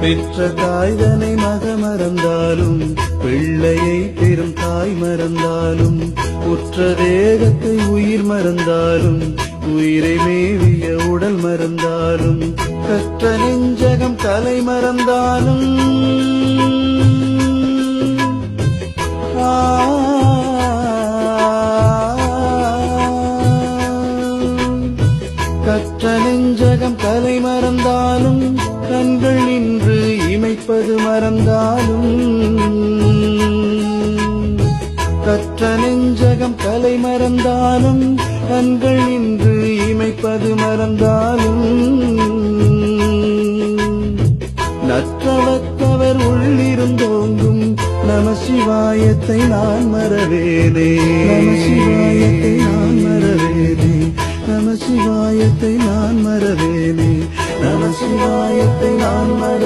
பெற்ற தாய்தனை மக மறந்தாலும் பிள்ளையை பெரும் தாய் மறந்தாலும் உற்ற தேகத்தை உயிர் மறந்தாலும் உயிரை மேவிய உடல் மறந்தாலும் கற்ற நெஞ்சகம் கலை மறந்தாலும் கற்ற நெஞ்சகம் கலை மறந்தாலும் கண்கள் நின்று இமைப்பது மறந்தாலும் கற்ற நெஞ்சகம் கலை மறந்தாலும் கண்கள் நின்று இமைப்பது மறந்தாலும் நற்றவத்தவர் உள்ளிருந்தோங்கும் நம சிவாயத்தை நான் மறவேனே, நம சிவாயத்தை நான் மறவேனே, நம சிவாயத்தை நான் மறவேனே, நம சிவாயத்தை நான் மற